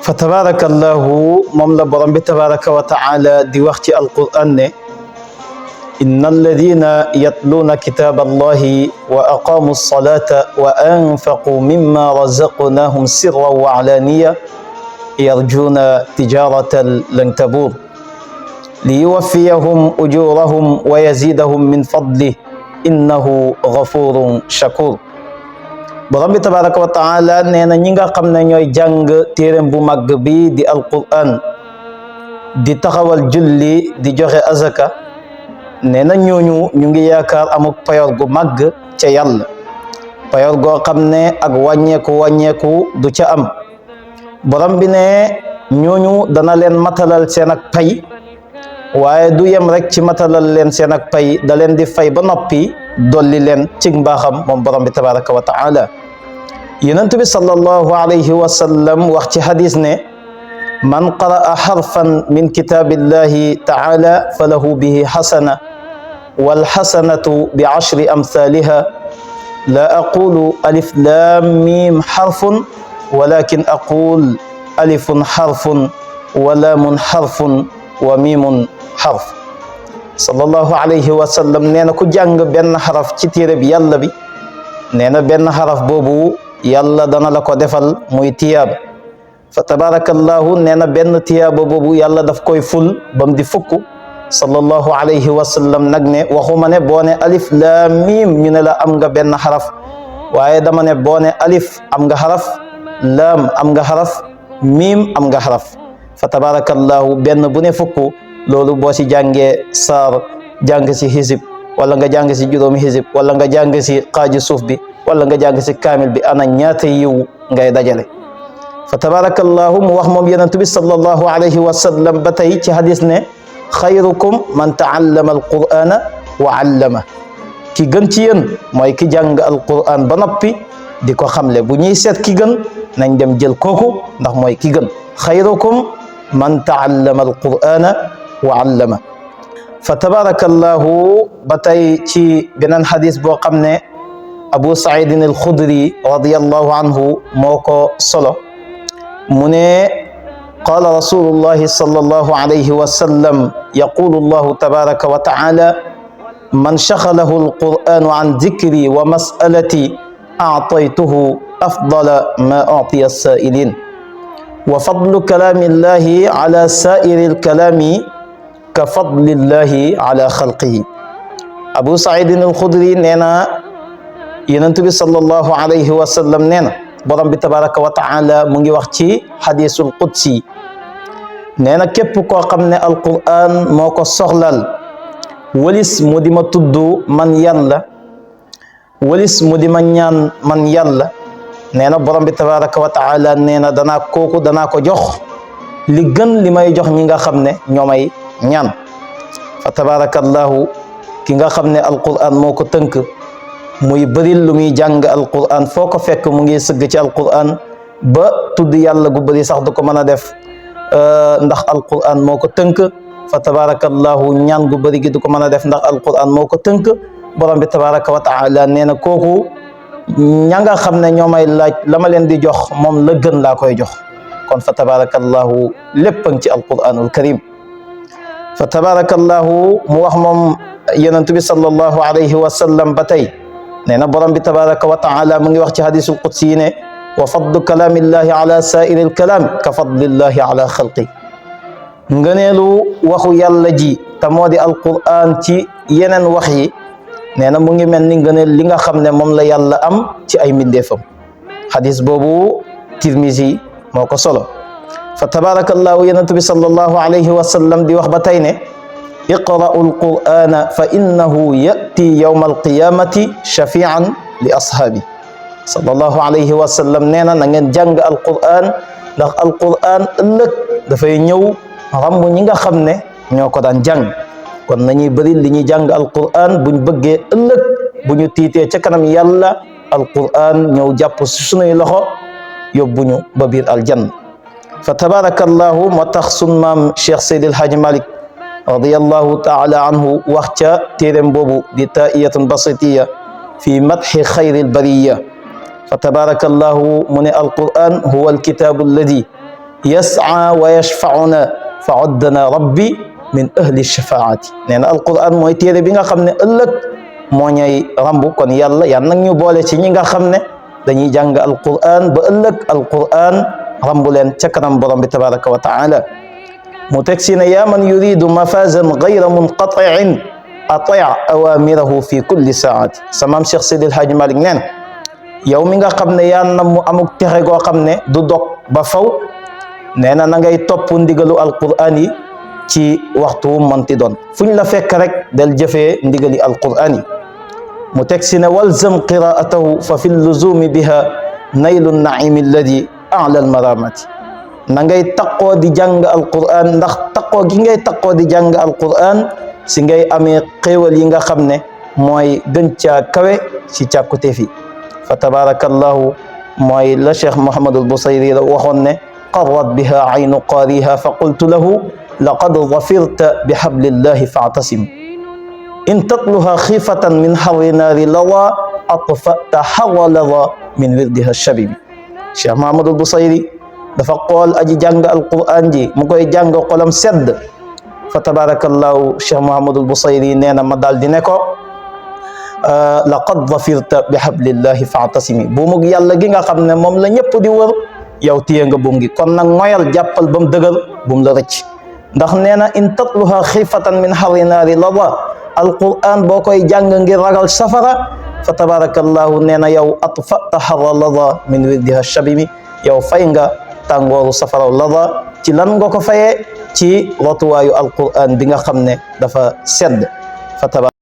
فتبارك الله مملا برم تبارك وتعالى دي وقت القرآن إن الذين يتلون كتاب الله وأقاموا الصلاة وأنفقوا مما رزقناهم سرا وعلانية يرجون تجارة لن تبور ليوفيهم أجورهم ويزيدهم من فضله إنه غفور شكور borom bi tabaraka wa taala nee na ñi nga xam ne ñooy jàng téeréem bu màgg bi di alquran di taxawal julli di joxe azaka nee na ñooñu ñu ngi yaakaar amuk payor gu màgg ca yàlla payor goo xam ne ak wàññeeku du ca am borom bi ne ñooñu dana leen matalal seen ak pay waaye du yem rek ci matalal leen seen ak pay da leen di fay ba noppi dolli leen ci mbaaxam moom borom bi tabaraka wa taala yonent bi sallallahu alayhi wa sallam wax ci hadis ne man qaraa harfan min kitabillahi taala falahu bihi hasana wal hasanatu bi ashri amthaliha la aqulu alif lam mim harfun walakin aqul alifun harfun wa lamun harfun wa mimun harf sallallahu alayhi wa sallam nee na ku jàng benn xaraf ci téere bi yàlla bi nee na benn xaraf boobu yàlla dana la ko defal muy tiyaaba fa tabarakallahu nee na benn tiyaaba boobu yàlla daf koy ful bam di fukk sallallahu alayhi wa sallam nag ne waxuma ne boo ne alif laam miim ñu ne la am nga benn xaraf waaye dama ne boo ne alif am nga xaraf laam am nga xaraf miim am nga xaraf fa tabarakallahu benn bu ne fukk loolu boo si jàngee saar jàng si xisib wala nga jàng si juróomi xisib wala nga jàng si xaaji suuf bi wala nga jàng si kaamil bi ana ñaata yiw ngay dajale fa tabarakallahu mu wax moom yonent bi sallallahu alayhi wa sallam ba tey ci hadis ne xayrukum man taallama alqur'ana wa allama ki gën ci yéen mooy ki jàng alqur'an ba noppi di ko xamle bu ñuy seet ki gën nañ dem jël kooku ndax mooy ki gën xayrukum man taallama alqur'ana wa allama fa tabarakallahu ba tey ci beneen hadis boo xam ne abu saidin alxudri radiyallahu anhu moo ko solo mu ne qala rasulullahi sallallahu alayhi wa sallam yaqulu allahu tabaraka wa taala man shaghalahu alqur'anu an dhikri wa mas'alati a'taytuhu afdala ma u'tiya as-sa'ilin wa fadlu kalami llahi ala sa'iri alkalami ka fadli llahi ala xalqihi abu saidin alxudri nee na yonent bi sallallahu alayhi wa sallam nee na borom bi tabaraka wa taala mu ngi wax ci hadisul qudsi nee na képp koo xam ne alquran moo ko soxlal walis mu di ma tudd man yàlla walis mu di ma ñaan man yàlla nee na borom bi tabaraka wa taala nee na danaa ko jox li gën li may jox ñi nga xam ne ñoo may ñaan fa tabarakallahu ki nga xam ne alquran moo ko tënk muy bëril lu muy jàng alquran foo ko fekk mu ngi sëgg ci alquran ba tudd yàlla gu bëri sax du ko mën a def ndax alquran moo ko tënk fa tabarakallahu ñaan gu bëri gi du ko mën a def ndax alquran moo ko tënk borom bi tabaraka wa taala nee na kooku ña nga xam ne ñoo may laaj la ma leen di jox moom la gën laa koy jox kon fa tabarakallahu lépp a ngi ci alquranul karim fa tabarakallahu mu wax moom yonent bi sallallahu alayhi wa sallam ba tey nee na borom bi tabaraka wa taala mu ngi wax ci hadisul qudsi yi ne wa fadlu kalamillahi ala sairi alkalam ka fadlillahi ala xalqi ngëneelu waxu yàlla ji te moo di alquran ci yeneen wax yi nee na mu ngi mel ni ngëneel li nga xam ne moom la yàlla am ci ay mbindeefam hadis boobu tirmisi moo ko solo fa tabarakallahu yonent bi sallallahu alayhi wa sallam di wax ba tey ne iqra'u alqur'ana fa innahu ya'ti yawma alqiyamati shafi'an li ashaabi sallallahu alayhi wa sallam nee na ngeen jàng alqur'an ndax alqur'an ëllëg dafay ñëw rammu ñi nga xam ne ñoo ko daan jàng kon nañuy bëri li ñuy jàng alqur'an buñ bëggee ëllëg bu ñu tiitee ca kanam yàlla alqur'an ñëw jàpp suñuy loxo yóbbuñu ba biir aljanna fa tabarakallahu moo tax sun maam Cheikh Seydi El Hadji Malick radiyallahu taala anhu wax ca téeréem boobu di taiyatun basitiya fi madxi xayril bariya fa tabarakallahu mu ne alquran huwa alkitabu alladi yas'a wa yashfauna fa oddana rabbi min ahli shafaati nee na alquran mooy téere bi nga xam ne ëllëg moo ñay rambu kon yàlla nag ñu boole ci ñi nga xam ne dañuy jàng alquran ba ëllëg alquran rambu leen ca kanam borom bi tabaraka wa taala mu teg si ne yaa man yuridu mafazan gayra munqatiin ati awamirahu fi kulli saati samaam Cheikh Seydi El Hadji Malick neen yow mi nga xam ne yaa nam mu amuk texe goo xam ne du dog ba faw nee na ngay topp ndigalu alquran yi ci waxtu wu manti doon fuñ la fekk rek del jëfee ndigali alquran yi mu teg si ne walzam qiraatahu fa fi lluzumi biha naylu naimi alladi ala almaramati na ngay taqoo di jàng alquran ndax taqoo gi ngay taqoo di jàng alquran si ngay amee xéewal yi nga xam ne mooy gën caa kawe ci càkkute fi fa tabarakallahu mooy la cheikh Mouhamadul Busayri waxoon ne qarrat biha aynu qaariha fa qultu lahu laqad zafirta bi hablillahi fa'tasim in tatluha xiifatan min harri naari lawa atfa'ta harra lada min wirdiha shabibi cheikh Mouhamadul Busayri dafa xool aji jàng alquran ji mu koy jàng xolam sedd fa tabarakallahu cheikh Mouhamadul Busayri nee na ma daal di ne ko laqad zafirta bi hablillahi fa'tasimi buumug yàlla gi nga xam ne moom la ñëpp di wër yow téye nga buum gi kon nag moyal jàppal ba mu dëgër bum la rëcc ndax nee na in tatluha xiifatan min harri naari lada alquran boo koy jàng ngir ragal safara fa tabarakallahu nee na yow atfa'ta harra lada min wirdiha shabimi yow fay nga tàngooru safara lada ci lan nga ko fayee ci rotuwaayu alquran bi nga xam ne dafa sedd fa